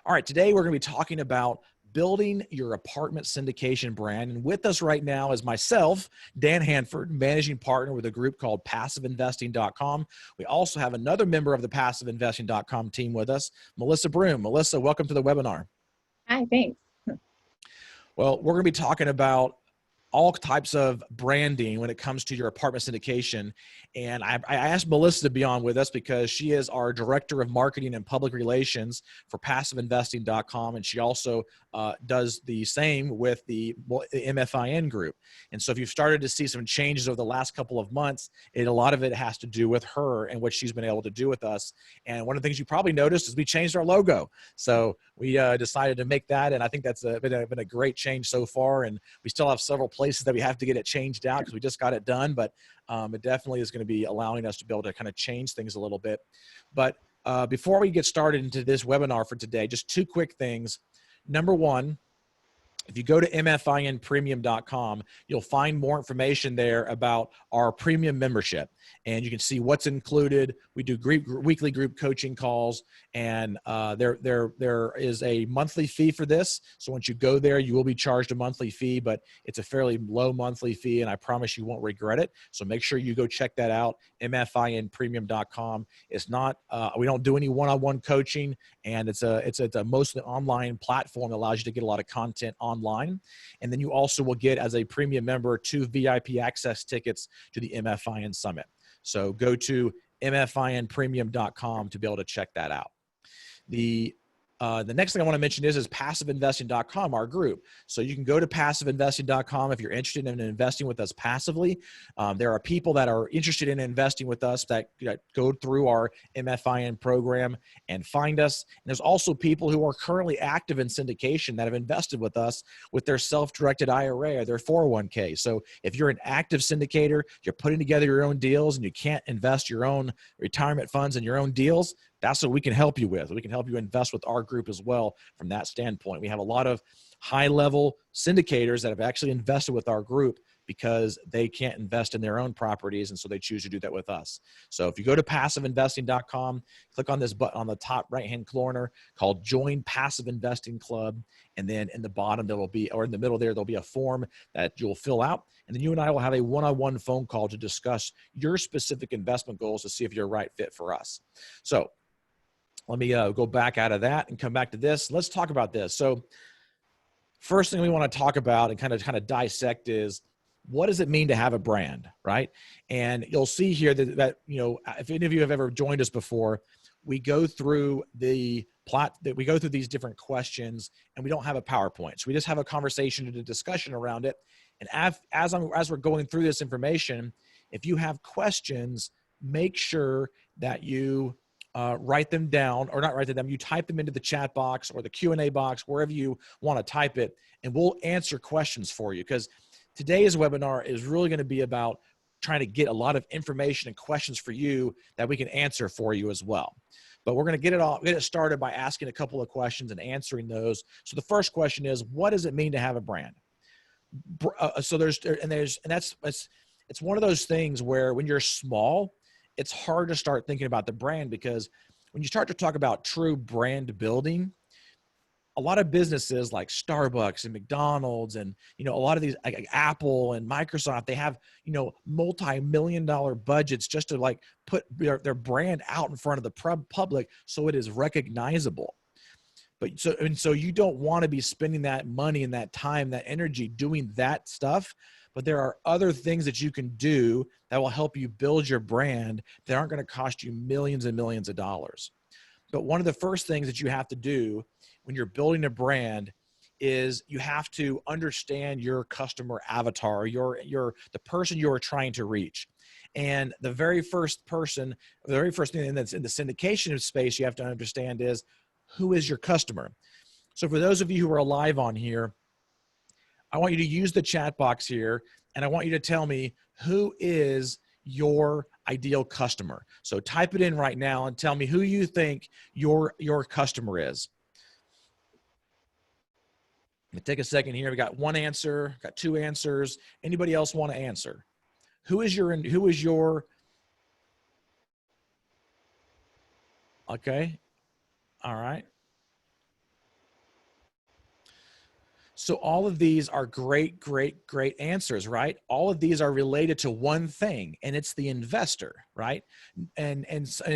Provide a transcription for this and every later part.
All right, today we're going to be talking about building your apartment syndication brand. And with us right now is myself, Dan Handford, managing partner with a group called PassiveInvesting.com. We also have another member of the PassiveInvesting.com team with us, Melissa Broom. Melissa, welcome to the webinar. Hi, thanks. Well, we're going to be talking about all types of branding when it comes to your apartment syndication. And I asked Melissa to be on with us because she is our director of marketing and public relations for PassiveInvesting.com. And she also does the same with the MFIN group. And so if you've started to see some changes over the last couple of months, a lot of it has to do with her and what she's been able to do with us. And one of the things you probably noticed is we changed our logo. So we decided to make that. And I think that's been a great change so far. And we still have several places that we have to get it changed out because we just got it done. But it definitely is going to be allowing us to be able to kind of change things a little bit. But before we get started into this webinar for today, just two quick things. Number one, if you go to mfinpremium.com, you'll find more information there about our premium membership. And you can see what's included. We do weekly group coaching calls, and there is a monthly fee for this. So once you go there, you will be charged a monthly fee, but it's a fairly low monthly fee, and I promise you won't regret it. So make sure you go check that out, mfinpremium.com. It's not, we don't do any one-on-one coaching, and it's a mostly online platform that allows you to get a lot of content online. And then you also will get, as a premium member, 2 VIP access tickets to the MFIN Summit. So go to mfinpremium.com to be able to check that out. The next thing I want to mention is PassiveInvesting.com, our group. So you can go to PassiveInvesting.com if you're interested in investing with us passively. There are people that are interested in investing with us that go through our MFIN program and find us. And there's also people who are currently active in syndication that have invested with us with their self-directed IRA or their 401k. So if you're an active syndicator, you're putting together your own deals and you can't invest your own retirement funds in your own deals, that's what we can help you with. We can help you invest with our group as well from that standpoint. We have a lot of high-level syndicators that have actually invested with our group because they can't invest in their own properties, and so they choose to do that with us. So if you go to PassiveInvesting.com, click on this button on the top right-hand corner called Join Passive Investing Club, and then in the bottom there will be, or in the middle there, there'll be a form that you'll fill out, and then you and I will have a one-on-one phone call to discuss your specific investment goals to see if you're a right fit for us. So let me go back out of that and come back to this. Let's talk about this. So first thing we want to talk about and kind of dissect is, what does it mean to have a brand, right? And you'll see here that you know, if any of you have ever joined us before, we go through these different questions, and we don't have a PowerPoint. So we just have a conversation and a discussion around it. And as we're going through this information, if you have questions, make sure that you write them down, or not write them down, you type them into the chat box or the Q&A box, wherever you want to type it, and we'll answer questions for you, because today's webinar is really going to be about trying to get a lot of information and questions for you that we can answer for you as well. But we're going to get it started by asking a couple of questions and answering those. So the first question is, what does it mean to have a brand? It's one of those things where when you're small, it's hard to start thinking about the brand, because when you start to talk about true brand building, a lot of businesses like Starbucks and McDonald's and, you know, a lot of these like Apple and Microsoft, they have, you know, multi-million-dollar budgets just to like put their brand out in front of the public so it is recognizable. But so you don't want to be spending that money and that time, that energy doing that stuff. But there are other things that you can do that will help you build your brand that aren't going to cost you millions and millions of dollars. But one of the first things that you have to do when you're building a brand is you have to understand your customer avatar, the person you are trying to reach. And the very first thing that's in the syndication space you have to understand is, who is your customer? So for those of you who are live on here, I want you to use the chat box here, and I want you to tell me, who is your ideal customer? So type it in right now and tell me who you think your customer is. Let me take a second here. We got one answer, got two answers. Anybody else want to answer? Who is your, okay. All right. So all of these are great, great, great answers, right? All of these are related to one thing, and it's the investor, right? And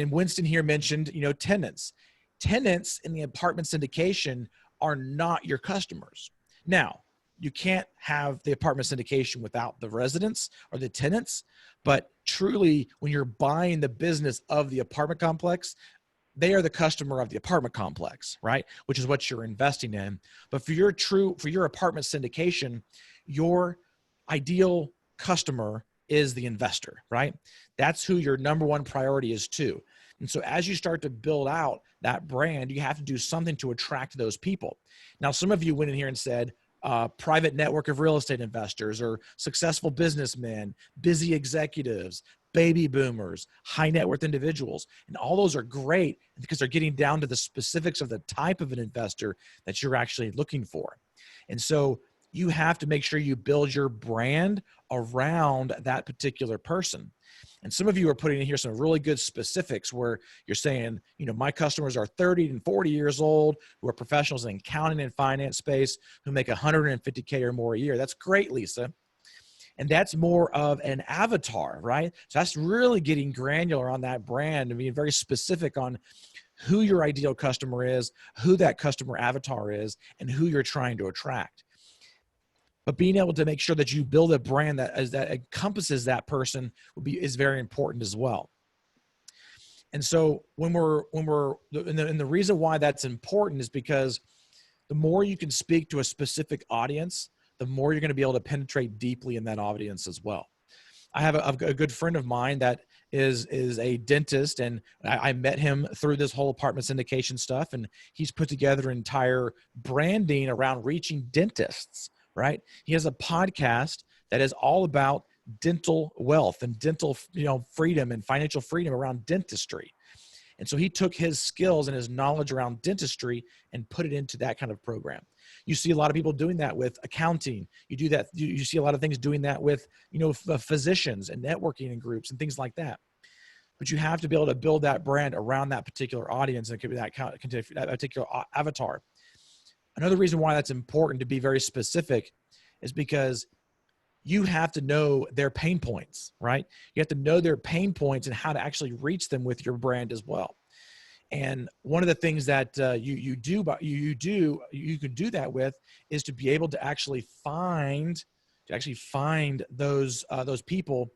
Winston here mentioned, tenants. Tenants in the apartment syndication are not your customers. Now, you can't have the apartment syndication without the residents or the tenants, but truly, when you're buying the business of the apartment complex, they are the customer of the apartment complex, right? Which is what you're investing in. But for your apartment syndication, your ideal customer is the investor, right? That's who your number one priority is too. And so as you start to build out that brand, you have to do something to attract those people. Now, some of you went in here and said, private network of real estate investors or successful businessmen, busy executives, baby boomers, high net worth individuals. And all those are great because they're getting down to the specifics of the type of an investor that you're actually looking for. And so you have to make sure you build your brand around that particular person. And some of you are putting in here some really good specifics where you're saying, my customers are 30 and 40 years old, who are professionals in accounting and finance space, who make 150K or more a year. That's great, Lisa. And that's more of an avatar, right? So that's really getting granular on that brand and being very specific on who your ideal customer is, who that customer avatar is, and who you're trying to attract. But being able to make sure that you build a brand that encompasses that person is very important as well. And so the reason why that's important is because the more you can speak to a specific audience, the more you're going to be able to penetrate deeply in that audience as well. I have a good friend of mine that is a dentist, and I met him through this whole apartment syndication stuff, and he's put together an entire branding around reaching dentists, right? He has a podcast that is all about dental wealth and dental, freedom and financial freedom around dentistry. And so he took his skills and his knowledge around dentistry and put it into that kind of program. You see a lot of people doing that with accounting. You do that. You see a lot of things doing that with, physicians and networking and groups and things like that. But you have to be able to build that brand around that particular audience, and it could be that particular avatar. Another reason why that's important to be very specific is because you have to know their pain points, right? You have to know their pain points and how to actually reach them with your brand as well. And one of the things that you can do that with is to be able to actually find those people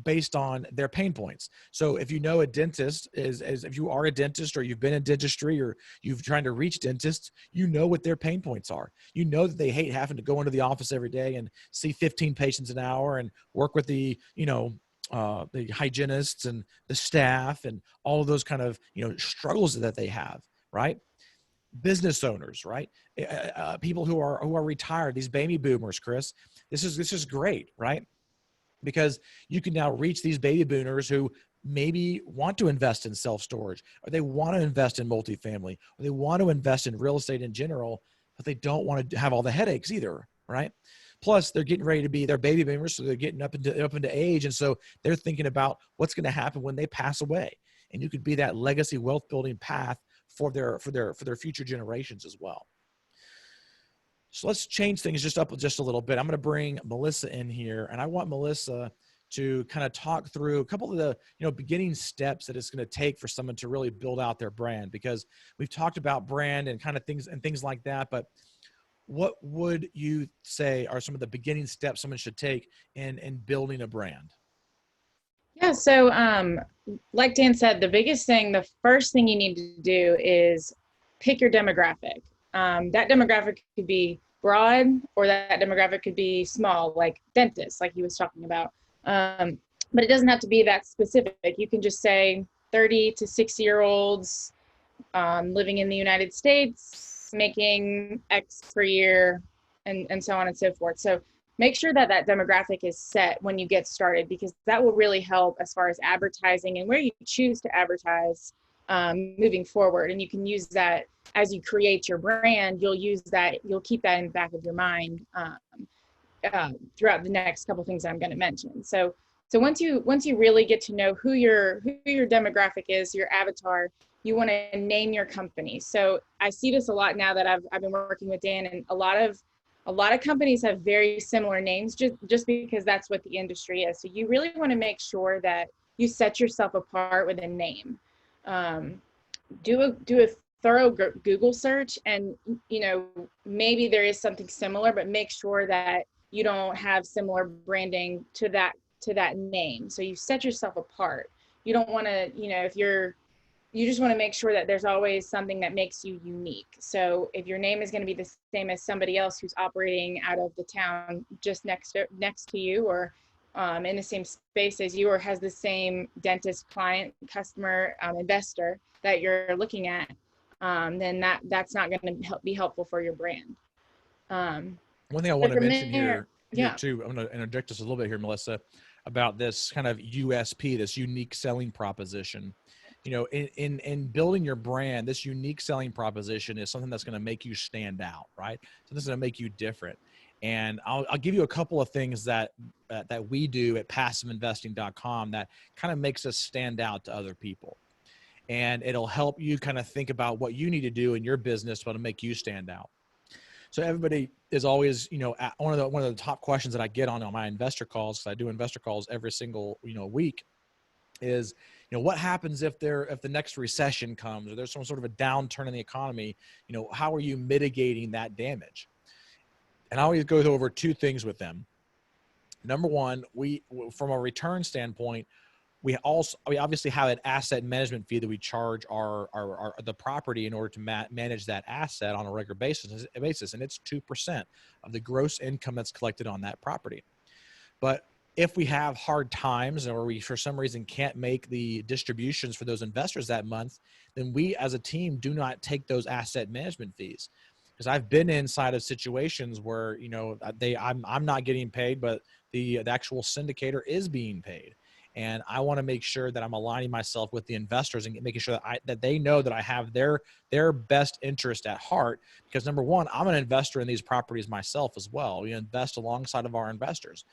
based on their pain points. So if you know a dentist if you are a dentist or you've been in dentistry or you've trying to reach dentists, you know what their pain points are. You know that they hate having to go into the office every day and see 15 patients an hour and work with the hygienists and the staff and all of those kind of, struggles that they have, right? Business owners, right? People who are retired, these baby boomers, Chris, this is great, right? Because you can now reach these baby boomers who maybe want to invest in self-storage, or they want to invest in multifamily, or they want to invest in real estate in general, but they don't want to have all the headaches either, right? Plus, they're getting ready to be their baby boomers, so they're getting up into age, and so they're thinking about what's going to happen when they pass away. And you could be that legacy wealth building path for their future generations as well. So let's change things just a little bit. I'm going to bring Melissa in here, and I want Melissa to kind of talk through a couple of the beginning steps that it's going to take for someone to really build out their brand, because we've talked about brand and kind of things like that. But what would you say are some of the beginning steps someone should take in building a brand? Yeah, so like Dan said, the first thing you need to do is pick your demographic. That demographic could be broad, or that demographic could be small, like dentists, like he was talking about. But it doesn't have to be that specific. You can just say 30 to 60-year-olds living in the United States, making X per year, and so on and so forth. So make sure that demographic is set when you get started, because that will really help as far as advertising and where you choose to advertise moving forward. And you can use that as you create your brand. You'll keep that in the back of your mind throughout the next couple things I'm going to mention. So once you really get to know who your demographic is, your avatar, you want to name your company. So I see this a lot now that I've been working with Dan, and a lot of A lot of companies have very similar names just because that's what the industry is. So you really want to make sure that you set yourself apart with a name. Um, do a thorough Google search, and maybe there is something similar, but make sure that you don't have similar branding to that name. So you set yourself apart. You don't want to, if you just want to make sure that there's always something that makes you unique. So if your name is going to be the same as somebody else who's operating out of the town just next to you, or in the same space as you, or has the same dentist client, customer, investor that you're looking at, then that's not going to be helpful for your brand. One thing I want But to from mention there, here yeah. too, I'm going to interject just a little bit here, Melissa, about this kind of USP, this unique selling proposition. In building your brand, this unique selling proposition is something that's going to make you stand out, right? So this is going to make you different. And I'll give you a couple of things that we do at passiveinvesting.com that kind of makes us stand out to other people. And it'll help you kind of think about what you need to do in your business to make you stand out. So everybody is always, one of the top questions that I get on my investor calls, because I do investor calls every single, week, is, what happens if the next recession comes, or there's some sort of a downturn in the economy, how are you mitigating that damage? And I always go over two things with them. Number one, from a return standpoint, we obviously have an asset management fee that we charge the property in order to manage that asset on a regular basis, and it's 2% of the gross income that's collected on that property. But if we have hard times, or we for some reason can't make the distributions for those investors that month, then we as a team do not take those asset management fees. Because I've been inside of situations where I'm not getting paid, but the actual syndicator is being paid. And I want to make sure that I'm aligning myself with the investors and making sure that they know that I have their best interest at heart. Because number one, I'm an investor in these properties myself as well. We invest alongside of our investors.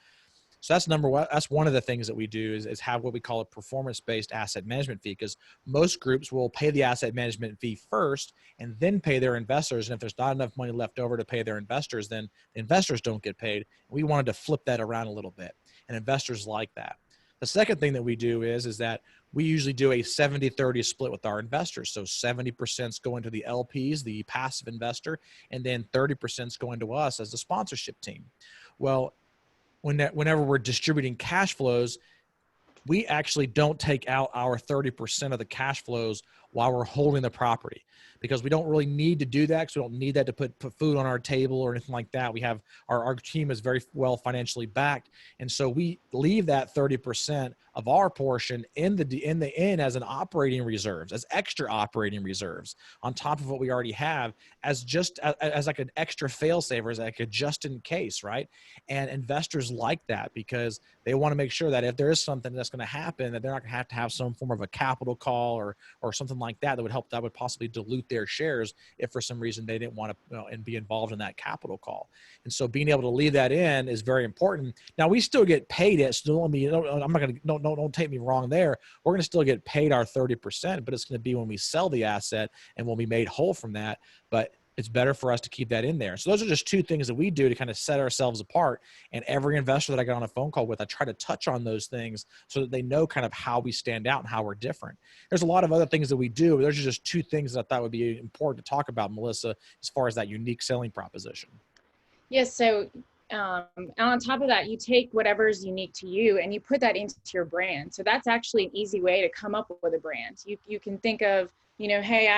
So that's number one. That's one of the things that we do is have what we call a performance-based asset management fee, because most groups will pay the asset management fee first and then pay their investors. And if there's not enough money left over to pay their investors, then the investors don't get paid. We wanted to flip that around a little bit, and investors like that. The second thing that we do is that we usually do a 70-30 split with our investors. So 70% is going to the LPs, the passive investor, and then 30% is going to us as the sponsorship team. Well, whenever we're distributing cash flows, we actually don't take out our 30% of the cash flows while we're holding the property, because we don't really need to do that, because we don't need that to put food on our table or anything like that. We have our team is very well financially backed, and so we leave that 30% of our portion in as an operating reserves, as extra operating reserves on top of what we already have, as like an extra fail saver, as like a just in case, right? And investors like that because they want to make sure that if there is something that's going to happen, that they're not going to have some form of a capital call or something like that that would possibly dilute their shares if for some reason they didn't want to and be involved in that capital call. And so being able to leave that in is very important. Now we still get paid it. So I'm not going to, don't take me wrong there. We're going to still get paid our 30%, but it's going to be when we sell the asset and when we made whole from that. But it's better for us to keep that in there. So those are just two things that we do to kind of set ourselves apart. And every investor that I got on a phone call with, I try to touch on those things so that they know kind of how we stand out and how we're different. There's a lot of other things that we do, but those are just two things that I thought would be important to talk about, Melissa, as far as that unique selling proposition. Yes. So on top of that, you take whatever is unique to you and you put that into your brand. So that's actually an easy way to come up with a brand. You can think of, hey,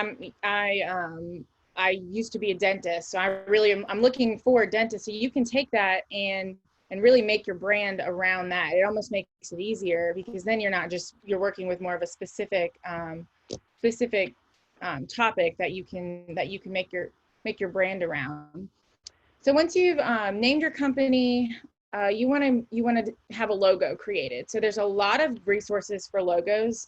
I used to be a dentist, so I'm looking for a dentist. So you can take that and really make your brand around that. It almost makes it easier, because then you're working with more of a specific topic that you can make your brand around. So once you've named your company, you want to have a logo created. So there's a lot of resources for logos.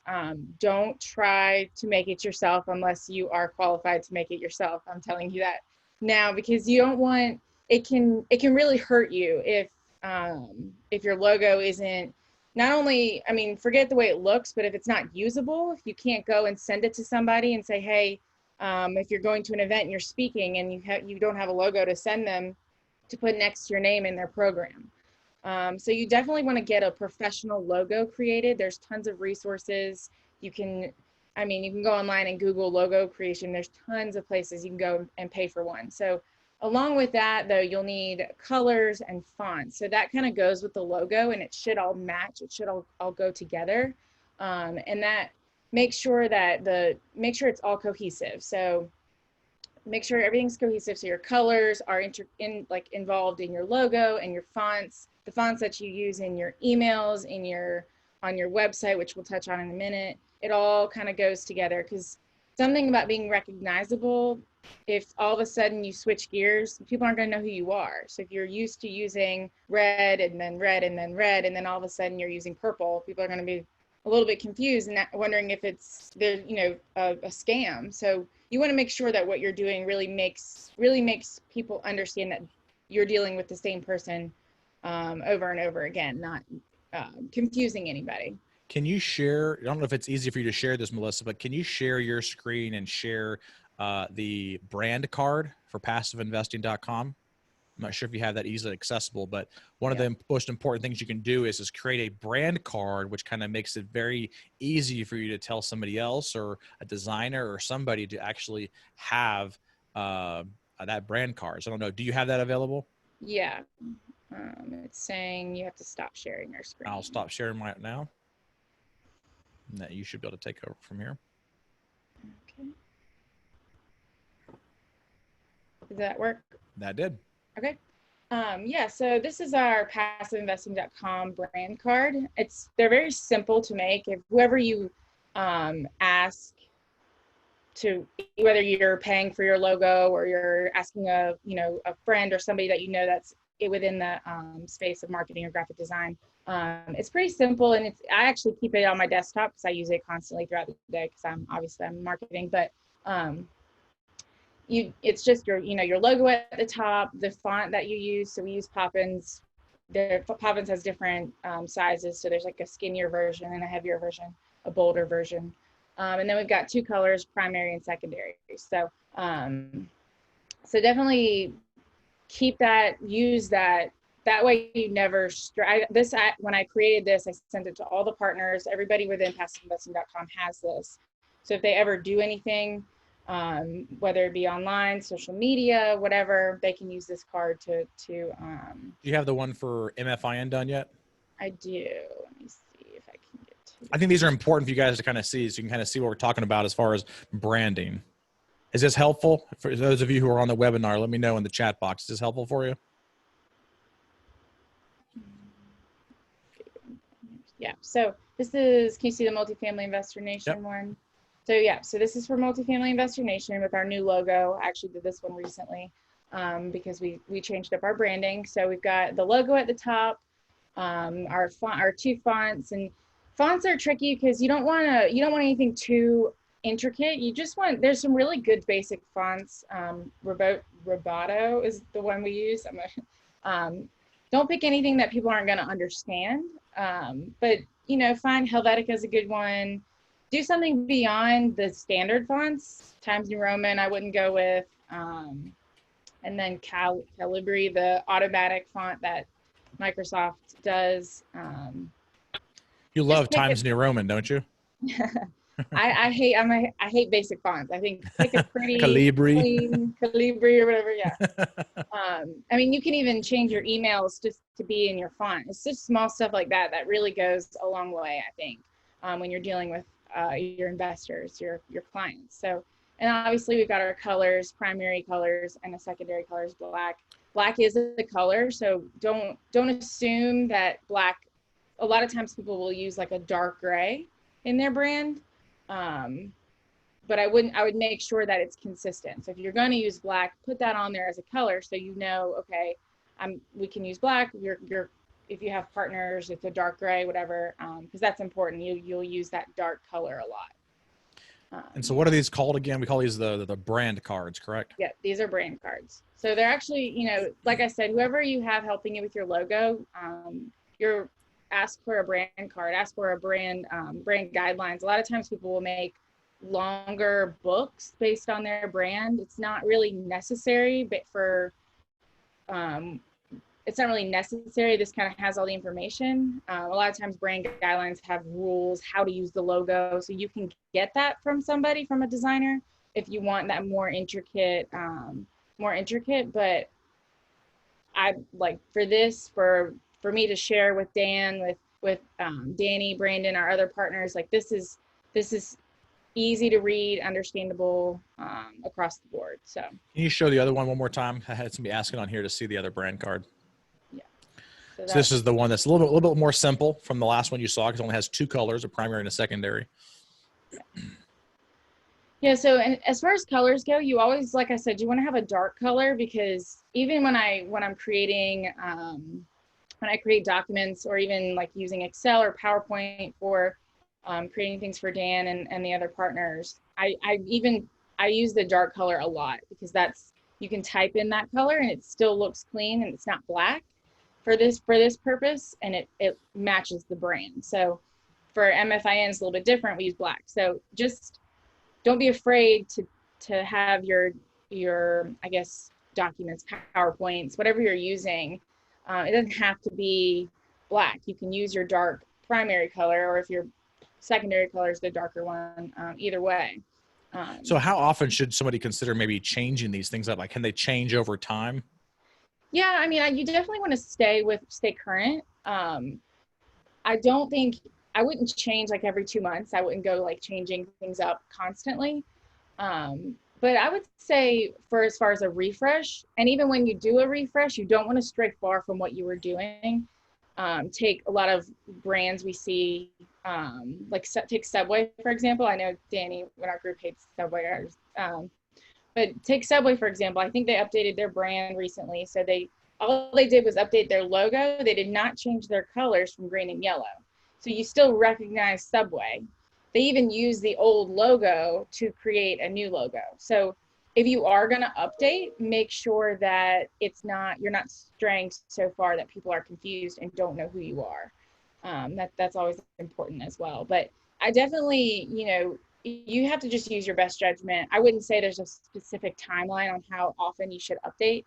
Don't try to make it yourself unless you are qualified to make it yourself. I'm telling you that now, because you don't want it can really hurt you if your logo isn't, not only, I mean, forget the way it looks, but if it's not usable, if you can't go and send it to somebody and say, hey, if you're going to an event and you're speaking and you don't have a logo to send them, to put next to your name in their program. So you definitely want to get a professional logo created. There's tons of resources. You can, I mean, you can go online and Google logo creation. There's tons of places you can go and pay for one. So along with that, though, you'll need colors and fonts. So that kind of goes with the logo, and it should all match. It should all go together, and that makes sure that it's all cohesive. So make sure everything's cohesive. So your colors are involved in your logo and your fonts, the fonts that you use in your emails, on your website, which we'll touch on in a minute. It all kind of goes together, because something about being recognizable, if all of a sudden you switch gears, people aren't going to know who you are. So if you're used to using red and then red and then red, and then all of a sudden you're using purple, people are going to be a little bit confused and wondering if it's a scam. So you want to make sure that what you're doing really makes people understand that you're dealing with the same person over and over again, not confusing anybody. Can you share, I don't know if it's easy for you to share this, Melissa, but can you share your screen and share the brand card for passiveinvesting.com? I'm not sure if you have that easily accessible, but one of the most important things you can do is create a brand card, which kind of makes it very easy for you to tell somebody else or a designer or somebody to actually have that brand card. So I don't know. Do you have that available? Yeah. It's saying you have to stop sharing your screen. I'll stop sharing mine now. And that you should be able to take over from here. Okay. Did that work? That did. Okay. Yeah, so this is our passiveinvesting.com brand card. They're very simple to make. If whoever you ask to, whether you're paying for your logo or you're asking a friend or somebody that that's within the space of marketing or graphic design, it's pretty simple, and I actually keep it on my desktop because I use it constantly throughout the day because I'm marketing, but it's just your logo at the top, the font that you use. So we use Poppins. Poppins has different sizes. So there's like a skinnier version and a heavier version, a bolder version. And then we've got two colors, primary and secondary. So definitely keep that, use that. That way you never when I created this, I sent it to all the partners. Everybody within passiveinvesting.com has this. So if they ever do anything, whether it be online, social media, whatever, they can use this card to do you have the one for MFIN done yet? I do. Let me see if I can get to I think these are important for you guys to kind of see, so you can kind of see what we're talking about as far as branding. Is this helpful for those of you who are on the webinar? Let me know in the chat box. Is this helpful for you? Yeah, so this is, can you see the Multifamily Investor Nation one? So yeah, so this is for Multifamily Investor Nation with our new logo. I actually did this one recently because we changed up our branding. So we've got the logo at the top, our two fonts, and fonts are tricky because you don't want anything too intricate. You just want, there's some really good basic fonts. Roboto is the one we use. Don't pick anything that people aren't going to understand. But find Helvetica is a good one. Do something beyond the standard fonts. Times New Roman I wouldn't go with. And then Calibri, the automatic font that Microsoft does. You love Times New Roman, don't you? I hate basic fonts. I think pick a pretty Calibri. clean Calibri or whatever. Yeah. I mean, you can even change your emails just to be in your font. It's just small stuff like that that really goes a long way, I think, when you're dealing with your investors, your clients. So, and obviously we've got our colors, primary colors, and the secondary color is black. Black is the color, so don't assume that black. A lot of times people will use like a dark gray in their brand. But I would make sure that it's consistent. So if you're going to use black, put that on there as a color so okay, we can use black. If you have partners, it's a dark gray, whatever, because that's important. You'll use that dark color a lot. And so what are these called again? We call these the brand cards, correct? Yeah, these are brand cards. So they're actually, like I said, whoever you have helping you with your logo, ask for a brand card, ask for a brand guidelines. A lot of times people will make longer books based on their brand. It's not really necessary, but for um, it's not really necessary. This kind of has all the information. A lot of times brand guidelines have rules, how to use the logo. So you can get that from somebody, from a designer, if you want that more intricate. But I like for this, for me to share with Dan, with Danny, Brandon, our other partners, like this is easy to read, understandable across the board. So Can you show the other one more time? I had somebody asking on here to see the other brand card. yeah. So this is the one that's a little bit more simple from the last one you saw, because it only has two colors, a primary and a secondary. Yeah, so and as far as colors go, you always, like I said, you want to have a dark color, because even when I'm creating when I create documents, or even like using Excel or PowerPoint for creating things for Dan and the other partners, I use the dark color a lot, because you can type in that color and it still looks clean and it's not black for this purpose, and it matches the brand. So for MFIN, it's a little bit different. We use black. So just don't be afraid to have your I guess documents, PowerPoints, whatever you're using. It doesn't have to be black. You can use your dark primary color, or if your secondary color is the darker one. Either way. So how often should somebody consider maybe changing these things up? Like, can they change over time? Yeah, I mean, you definitely want to stay current. I don't think I wouldn't change like every 2 months. I wouldn't go like changing things up constantly. But I would say, for as far as a refresh, and even when you do a refresh, you don't want to stray far from what you were doing. Take a lot of brands we see, like take Subway, for example. I know Danny in our group hates Subway. But take Subway, for example. I think they updated their brand recently. So all they did was update their logo. They did not change their colors from green and yellow. So you still recognize Subway. They even use the old logo to create a new logo. So if you are going to update, make sure that you're not straying so far that people are confused and don't know who you are. That's always important as well. But I definitely, you have to just use your best judgment. I wouldn't say there's a specific timeline on how often you should update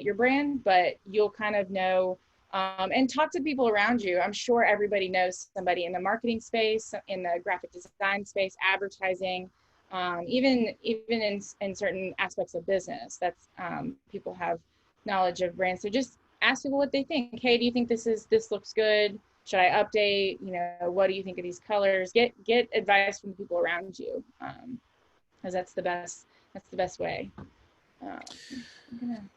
your brand, but you'll kind of know, and talk to people around you. I'm sure everybody knows somebody in the marketing space, in the graphic design space, advertising, even in certain aspects of business. That's people have knowledge of brands. So just ask people what they think. Hey, do you think this looks good? Should I update? What do you think of these colors? Get advice from the people around you, because that's the best way.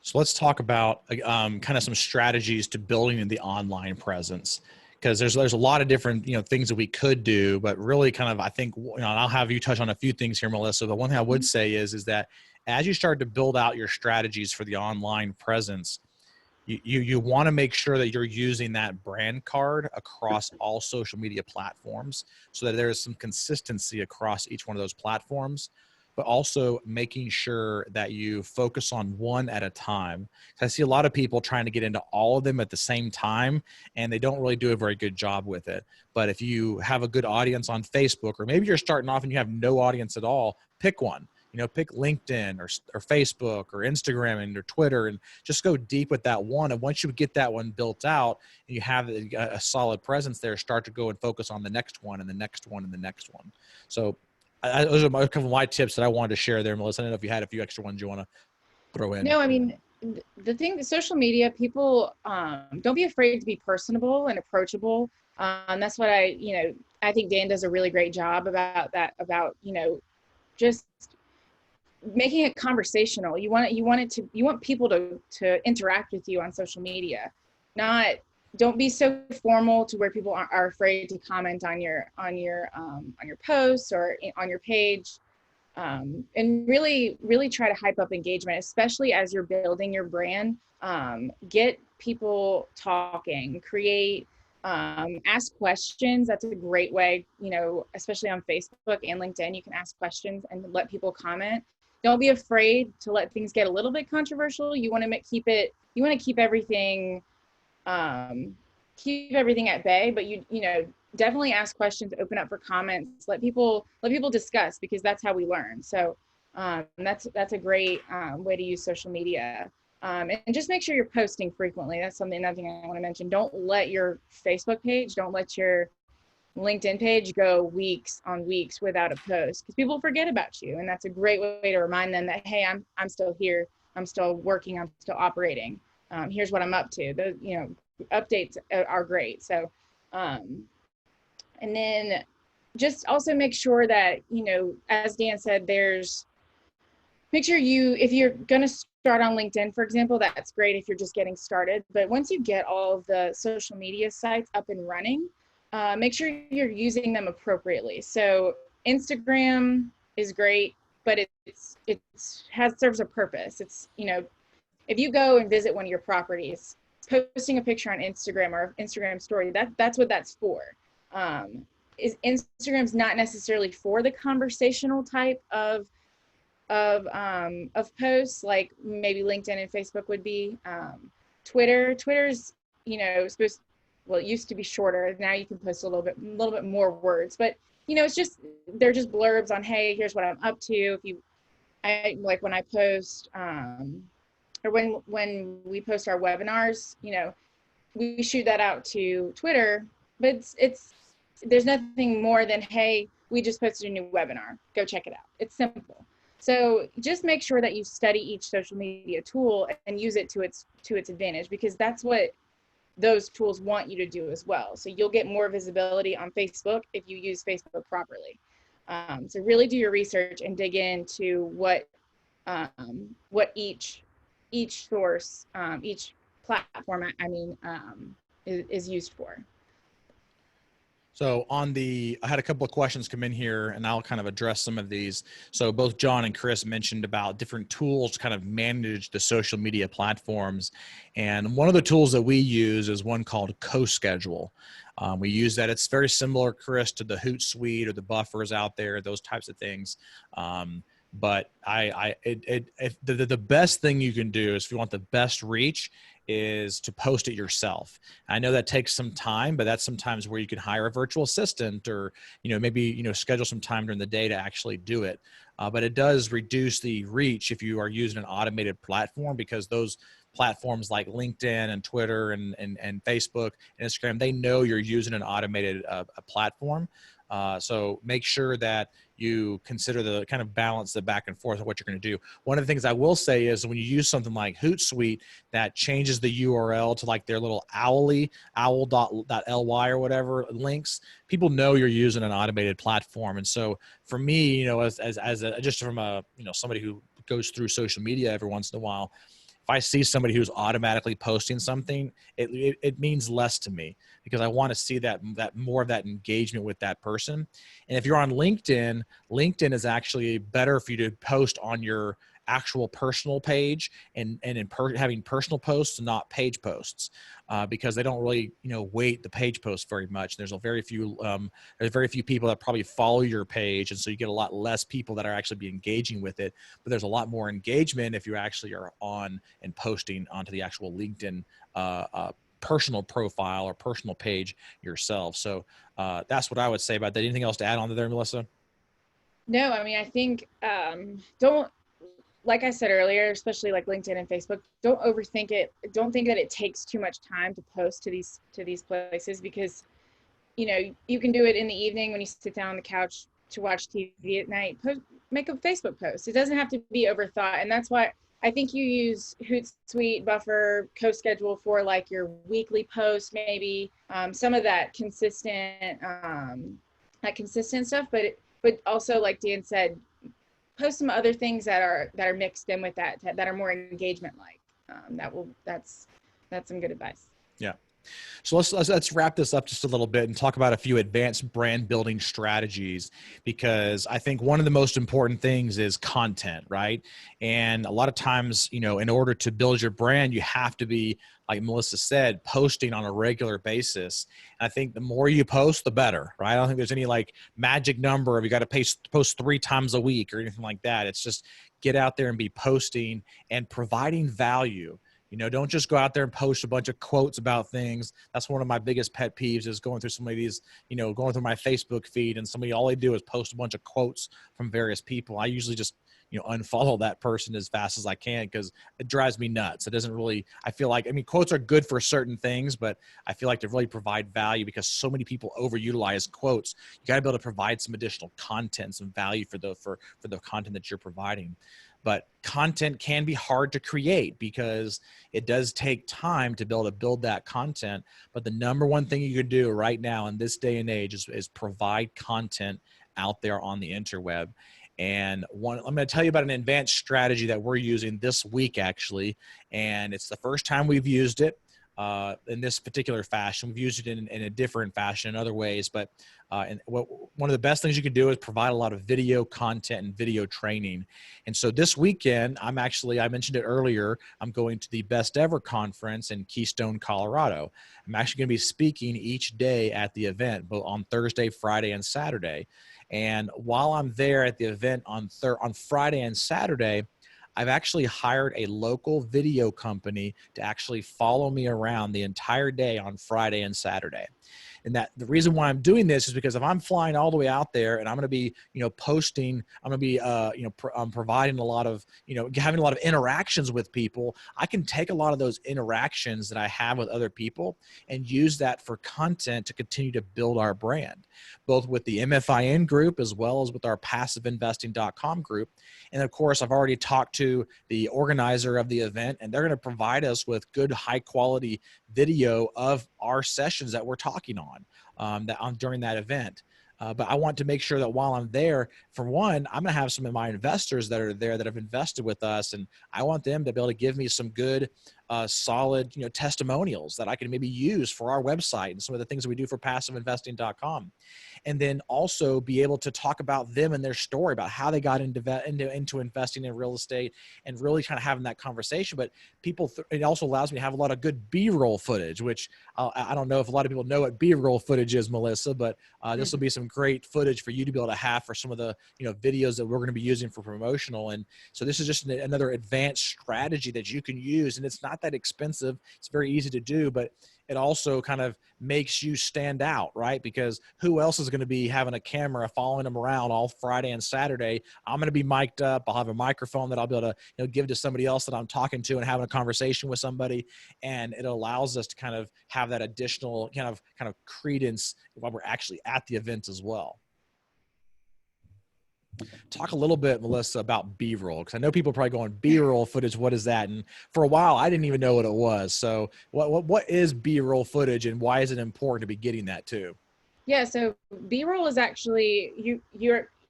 So let's talk about kind of some strategies to building the online presence, because there's a lot of different things that we could do, but really kind of I think and I'll have you touch on a few things here, Melissa. But one thing I would say is that as you start to build out your strategies for the online presence, you want to make sure that you're using that brand card across all social media platforms, so that there is some consistency across each one of those platforms, but also making sure that you focus on one at a time. I see a lot of people trying to get into all of them at the same time, and they don't really do a very good job with it. But if you have a good audience on Facebook, or maybe you're starting off and you have no audience at all, pick one. Pick LinkedIn or Facebook or Instagram or Twitter, and just go deep with that one. And once you get that one built out and you have a solid presence there, start to go and focus on the next one and the next one and the next one. So those are a couple of my tips that I wanted to share there, Melissa. I don't know if you had a few extra ones you want to throw in. No, I mean, the thing, the social media, people don't be afraid to be personable and approachable. That's what I think Dan does a really great job about that, just making it conversational. You want people to interact with you on social media. Don't be so formal to where people are afraid to comment on your posts or on your page. And really try to hype up engagement, especially as you're building your brand. Get people talking, ask questions. That's a great way, especially on Facebook and LinkedIn, you can ask questions and let people comment. Don't be afraid to let things get a little bit controversial. You want to keep everything at bay, but definitely ask questions, open up for comments, let people discuss, because that's how we learn. So that's a great way to use social media. And just make sure you're posting frequently. That's another thing I want to mention. Don't let your Facebook page, don't let your LinkedIn page go weeks on weeks without a post, because people forget about you. And that's a great way to remind them that, hey, I'm still here. I'm still working. I'm still operating. Here's what I'm up to. Those, updates are great. So, and then just also make sure that, as Dan said, make sure if you're going to start on LinkedIn, for example, that's great if you're just getting started. But once you get all of the social media sites up and running, make sure you're using them appropriately. So Instagram is great, but it serves a purpose. It's, if you go and visit one of your properties, posting a picture on Instagram or Instagram story, that's what that's for. Instagram's not necessarily for the conversational type of posts like maybe LinkedIn and Facebook would be. Twitter's, supposed, well, it used to be shorter. Now you can post a little bit more words, but it's just, they're just blurbs on, hey, here's what I'm up to. I like when I post, or when we post our webinars, we shoot that out to Twitter, but there's nothing more than, hey, we just posted a new webinar, go check it out. It's simple. So just make sure that you study each social media tool and use it to its advantage, because that's what those tools want you to do as well. So you'll get more visibility on Facebook if you use Facebook properly. So really do your research and dig into what each source, each platform, is used for. So I had a couple of questions come in here, and I'll kind of address some of these. So both John and Chris mentioned about different tools to kind of manage the social media platforms. And one of the tools that we use is one called CoSchedule. We use that. It's very similar, Chris, to the Hootsuite or the buffers out there, those types of things. But the best thing you can do is, if you want the best reach, is to post it yourself. I know that takes some time, but that's sometimes where you can hire a virtual assistant, or maybe schedule some time during the day to actually do it. But it does reduce the reach if you are using an automated platform, because those platforms like LinkedIn and Twitter and Facebook and Instagram, they know you're using an automated platform. So make sure that you consider the kind of balance, the back and forth of what you're going to do. One of the things I will say is, when you use something like Hootsuite that changes the URL to like their little owl.ly or whatever links, people know you're using an automated platform. And so for me, just from somebody who goes through social media every once in a while, if I see somebody who's automatically posting something, it means less to me, because I want to see that more of that engagement with that person. And if you're on LinkedIn, LinkedIn is actually better for you to post on your actual personal page and having personal posts and not page posts, because they don't really weight the page posts very much. There's very few people that probably follow your page, and so you get a lot less people that are actually be engaging with it. But there's a lot more engagement if you actually are on and posting onto the actual LinkedIn personal profile or personal page yourself. So that's what I would say about that. Anything else to add on to there, Melissa? No, I think like I said earlier, especially like LinkedIn and Facebook, don't overthink it. Don't think that it takes too much time to post to these places, because you can do it in the evening when you sit down on the couch to watch TV at night. Make a Facebook post. It doesn't have to be overthought, and that's why I think you use Hootsuite, Buffer, CoSchedule for like your weekly post, maybe some of that consistent stuff. But also, like Dan said, post some other things that are mixed in with that are more engagement like. That's some good advice. Yeah. So let's wrap this up just a little bit and talk about a few advanced brand building strategies, because I think one of the most important things is content, right? And a lot of times, in order to build your brand, you have to be, like Melissa said, posting on a regular basis. And I think the more you post, the better, right? I don't think there's any like magic number of you got to post 3 times a week or anything like that. It's just get out there and be posting and providing value. Don't just go out there and post a bunch of quotes about things. That's one of my biggest pet peeves, is going through some of these, going through my Facebook feed, and all they do is post a bunch of quotes from various people. I usually just unfollow that person as fast as I can, because it drives me nuts. It doesn't really, I feel like, I mean, quotes are good for certain things, but I feel like to really provide value, because so many people overutilize quotes, you got to be able to provide some additional content, some value for the content that you're providing. But content can be hard to create because it does take time to be able to build that content. But the number one thing you could do right now in this day and age is provide content out there on the interweb. And I'm going to tell you about an advanced strategy that we're using this week, actually. And it's the first time we've used it in this particular fashion. We've used it in a different fashion in other ways, but one of the best things you can do is provide a lot of video content and video training. And so this weekend, I mentioned it earlier, I'm going to the Best Ever Conference in Keystone, Colorado. I'm actually going to be speaking each day at the event, both on Thursday, Friday, and Saturday. And while I'm there at the event on Friday and Saturday, I've actually hired a local video company to actually follow me around the entire day on Friday and Saturday. And that the reason why I'm doing this is because if I'm flying all the way out there and I'm going to be, posting, I'm going to be, providing a lot of, having a lot of interactions with people, I can take a lot of those interactions that I have with other people and use that for content to continue to build our brand, both with the MFIN group as well as with our passiveinvesting.com group. And of course, I've already talked to the organizer of the event, and they're going to provide us with good, high quality video of our sessions that we're talking on during that event. But I want to make sure that while I'm there, for one, I'm going to have some of my investors that are there that have invested with us, and I want them to be able to give me some good, solid, testimonials that I can maybe use for our website and some of the things that we do for passiveinvesting.com. And then also be able to talk about them and their story about how they got into investing in real estate, and really kind of having that conversation. But it also allows me to have a lot of good B-roll footage, which I don't know if a lot of people know what B-roll footage is, Melissa, but this will be some great footage for you to be able to have for some of the videos that we're going to be using for promotional. And so this is just another advanced strategy that you can use, and it's not that expensive. It's very easy to do, but it also kind of makes you stand out, right? Because who else is going to be having a camera following them around all Friday and Saturday? I'm going to be mic'd up. I'll have a microphone that I'll be able to give to somebody else that I'm talking to and having a conversation with somebody. And it allows us to kind of have that additional kind of credence while we're actually at the event as well. Talk a little bit, Melissa, about B-roll, because I know people are probably going, B-roll footage, what is that? And for a while, I didn't even know what it was. So what is B-roll footage, and why is it important to be getting that too? Yeah, so B-roll is actually, you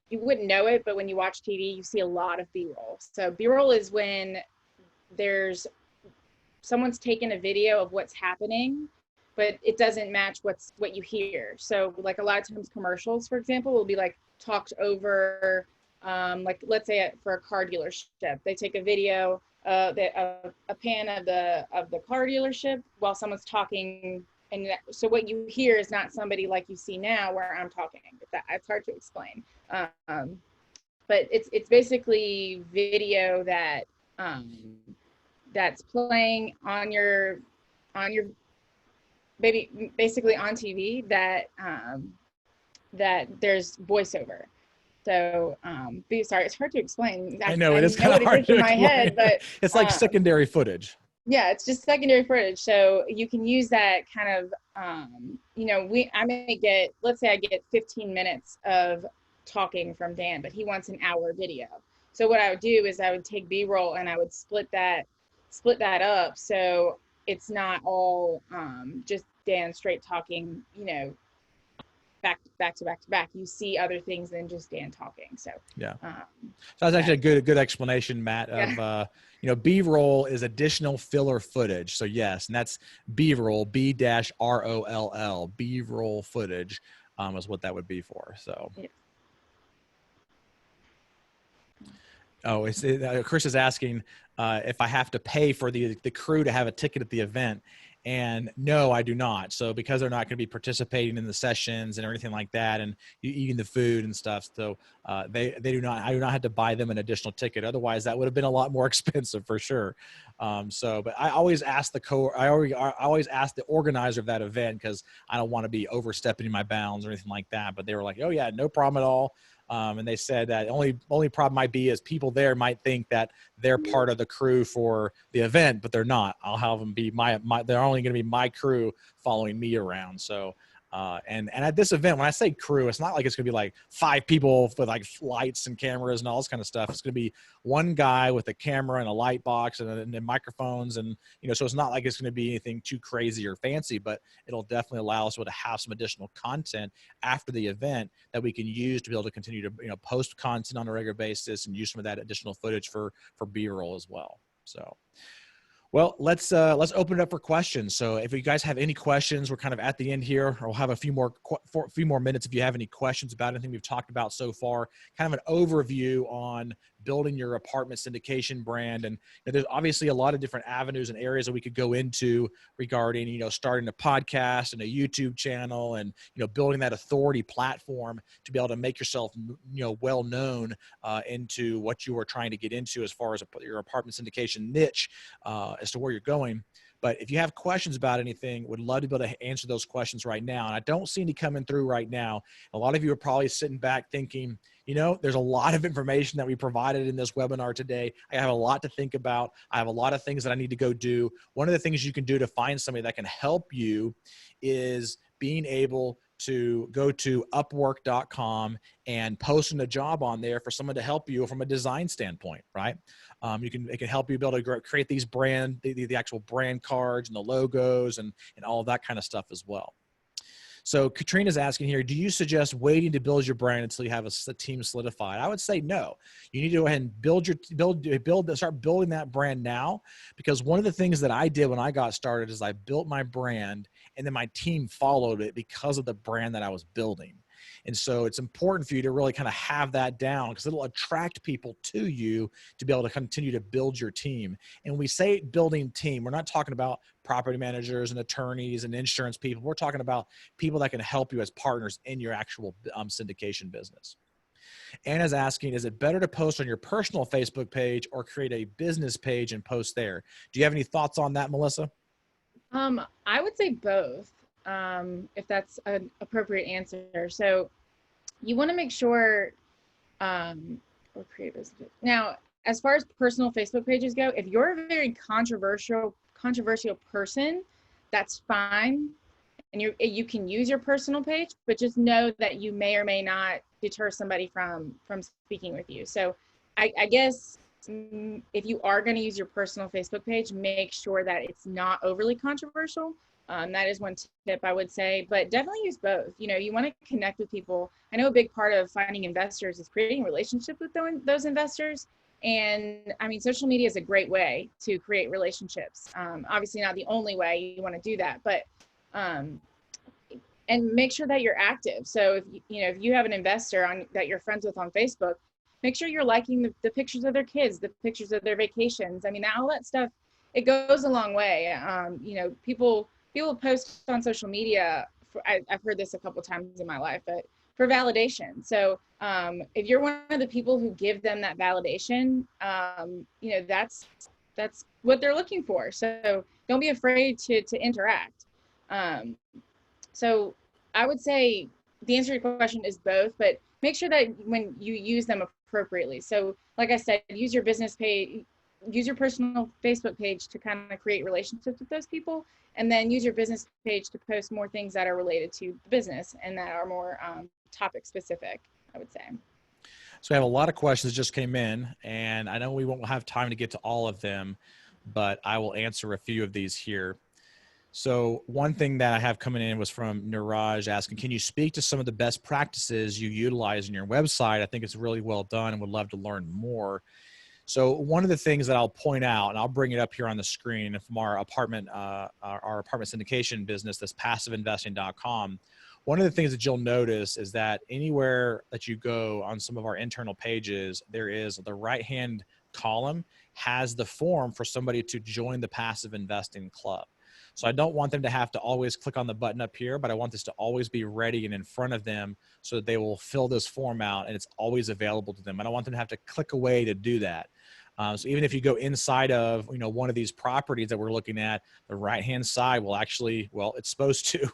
wouldn't know it, but when you watch TV, you see a lot of B-roll. So B-roll is when someone's taken a video of what's happening, but it doesn't match what you hear. So like a lot of times commercials, for example, will be like talked over, like let's say for a car dealership, they take a video, a pan of the car dealership while someone's talking, and so what you hear is not somebody like you see now where I'm talking. It's hard to explain, but it's basically video that that's playing on your basically on TV that there's voiceover. So, sorry, it's hard to explain. I know it is kind of hard to explain. My head, but it's like secondary footage. Yeah, it's just secondary footage. So you can use that kind of, let's say I get 15 minutes of talking from Dan, but he wants an hour video. So what I would do is I would take B-roll and I would split that up. So it's not all just Dan straight talking, back to back. You see other things than just Dan talking. So yeah, so that's actually a good explanation, Matt. Of B-roll is additional filler footage. So yes, and that's B-roll, B-ROLL, B-roll footage is what that would be for. So. Yeah. Oh, Chris is asking if I have to pay for the crew to have a ticket at the event. And no, I do not. So because they're not going to be participating in the sessions and everything like that, and eating the food and stuff, so they do not. I do not have to buy them an additional ticket. Otherwise, that would have been a lot more expensive for sure. But I always ask I always ask the organizer of that event, because I don't want to be overstepping my bounds or anything like that. But they were like, "Oh yeah, no problem at all." And they said that only problem might be is people there might think that they're part of the crew for the event, but they're not. I'll have them be they're only going to be my crew following me around. So, and at this event, when I say crew, it's not like it's going to be like 5 people with like lights and cameras and all this kind of stuff. It's going to be one guy with a camera and a light box and microphones. And, so it's not like it's going to be anything too crazy or fancy, but it'll definitely allow us to have some additional content after the event that we can use to be able to continue to, post content on a regular basis and use some of that additional footage for B-roll as well. So, well, let's open it up for questions. So if you guys have any questions, we're kind of at the end here, or we'll have a few more minutes. If you have any questions about anything we've talked about so far, kind of an overview on building your apartment syndication brand. And there's obviously a lot of different avenues and areas that we could go into regarding, starting a podcast and a YouTube channel and, building that authority platform to be able to make yourself, well known into what you are trying to get into as far as your apartment syndication niche as to where you're going. But if you have questions about anything, would love to be able to answer those questions right now. And I don't see any coming through right now. A lot of you are probably sitting back thinking, there's a lot of information that we provided in this webinar today. I have a lot to think about. I have a lot of things that I need to go do. One of the things you can do to find somebody that can help you is being able to go to upwork.com and posting a job on there for someone to help you from a design standpoint, right? It can help you be able to create these the actual brand cards and the logos and all of that kind of stuff as well. So Katrina's asking here, do you suggest waiting to build your brand until you have a team solidified? I would say no. You need to go ahead and start building that brand now, because one of the things that I did when I got started is I built my brand and then my team followed it because of the brand that I was building. And so it's important for you to really kind of have that down, because it'll attract people to you to be able to continue to build your team. And when we say building team, we're not talking about property managers and attorneys and insurance people. We're talking about people that can help you as partners in your actual syndication business. Anna's asking, is it better to post on your personal Facebook page or create a business page and post there? Do you have any thoughts on that, Melissa? I would say both, if that's an appropriate answer. So you want to make sure, or create business. Now, as far as personal Facebook pages go, if you're a very controversial person, that's fine. And you can use your personal page, but just know that you may or may not deter somebody from speaking with you. So I guess if you are going to use your personal Facebook page, make sure that it's not overly controversial. That is one tip I would say, but definitely use both. You want to connect with people. I know a big part of finding investors is creating relationships with those investors. And I mean, social media is a great way to create relationships. Obviously not the only way you want to do that, but, and make sure that you're active. So if you have an investor that you're friends with on Facebook, make sure you're liking the pictures of their kids, the pictures of their vacations. I mean, all that stuff, it goes a long way. People post on social media. I've heard this a couple times in my life, but for validation. So if you're one of the people who give them that validation, that's what they're looking for. So don't be afraid to interact. So I would say the answer to your question is both, but make sure that when you use them appropriately. So like I said, use your business page, use your personal Facebook page to kind of create relationships with those people, and then use your business page to post more things that are related to the business and that are more topic specific, I would say. So I have a lot of questions that just came in, and I know we won't have time to get to all of them, but I will answer a few of these here. So one thing that I have coming in was from Niraj asking, can you speak to some of the best practices you utilize in your website? I think it's really well done and would love to learn more. So one of the things that I'll point out, and I'll bring it up here on the screen from our apartment syndication business, this passiveinvesting.com. One of the things that you'll notice is that anywhere that you go on some of our internal pages, there is the right-hand column has the form for somebody to join the passive investing club. So I don't want them to have to always click on the button up here, but I want this to always be ready and in front of them so that they will fill this form out and it's always available to them. I don't want them to have to click away to do that. So even if you go inside of, one of these properties that we're looking at, the right-hand side will actually, well, it's supposed to,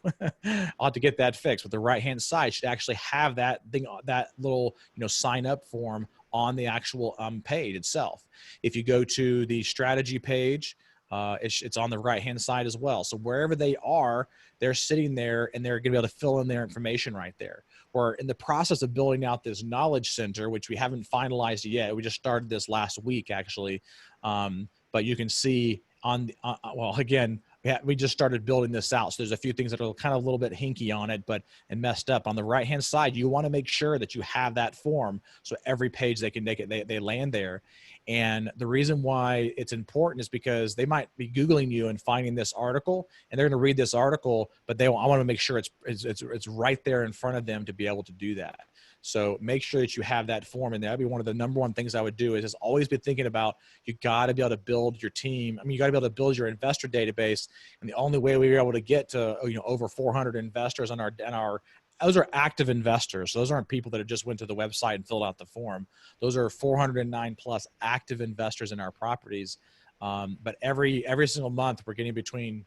I'll have to get that fixed, but the right-hand side should actually have that thing, that little, sign up form on the actual page itself. If you go to the strategy page, it's on the right-hand side as well. So wherever they are, they're sitting there and they're going to be able to fill in their information right there. We're in the process of building out this knowledge center, which we haven't finalized yet. We just started this last week, actually. But you can see on the, well, again, we just started building this out. So there's a few things that are kind of a little bit hinky on it, and messed up. On the right-hand side, you want to make sure that you have that form. So every page they can make it, they land there. And the reason why it's important is because they might be Googling you and finding this article, and they're going to read this article, but I want to make sure it's right there in front of them to be able to do that. So make sure that you have that form, and that'd be one of the number one things I would do is just always be thinking about, you got to be able to build your team. I mean, you got to be able to build your investor database. And the only way we were able to get to, over 400 investors on our those are active investors. So those aren't people that have just went to the website and filled out the form. Those are 409 plus active investors in our properties. But every single month we're getting between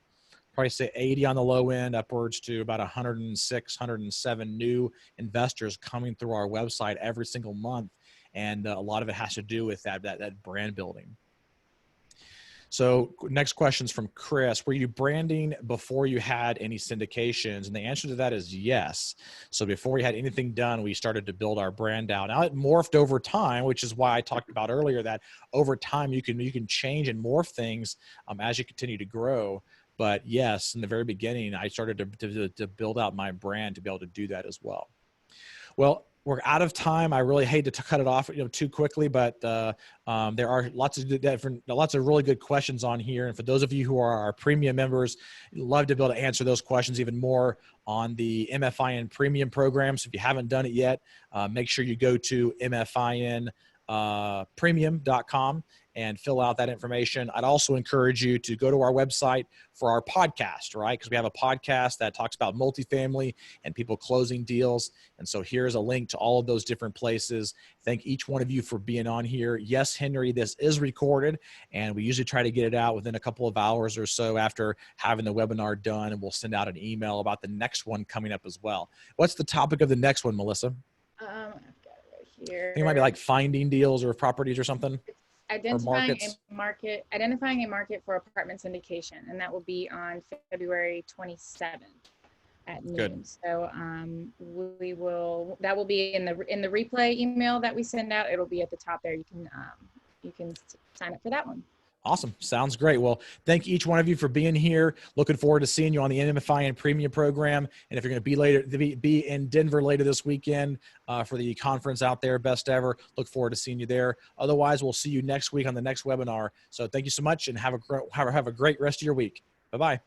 probably say 80 on the low end, upwards to about 106, 107 new investors coming through our website every single month. And a lot of it has to do with that brand building. So next question's from Chris. Were you branding before you had any syndications? And the answer to that is yes. So before we had anything done, we started to build our brand out. Now it morphed over time, which is why I talked about earlier that over time you can change and morph things as you continue to grow. But yes, in the very beginning, I started to build out my brand to be able to do that as well. Well, we're out of time. I really hate to cut it off, too quickly, but there are lots of really good questions on here. And for those of you who are our premium members, love to be able to answer those questions even more on the MFIN premium program. So if you haven't done it yet, make sure you go to MFIN premium.com and fill out that information. I'd also encourage you to go to our website for our podcast, right? Because we have a podcast that talks about multifamily and people closing deals. And so here's a link to all of those different places. Thank each one of you for being on here. Yes, Henry, this is recorded, and we usually try to get it out within a couple of hours or so after having the webinar done, and we'll send out an email about the next one coming up as well. What's the topic of the next one, Melissa? I've got it right here. I think it might be like finding deals or properties or something. Identifying a market for apartment syndication, and that will be on February 27th at noon. Good. So that will be in the replay email that we send out. It'll be at the top there. You can sign up for that one. Awesome. Sounds great. Well, thank each one of you for being here. Looking forward to seeing you on the MFIN premium program. And if you're going to be in Denver later this weekend for the conference out there, best ever, look forward to seeing you there. Otherwise, we'll see you next week on the next webinar. So thank you so much, and have a great rest of your week. Bye-bye.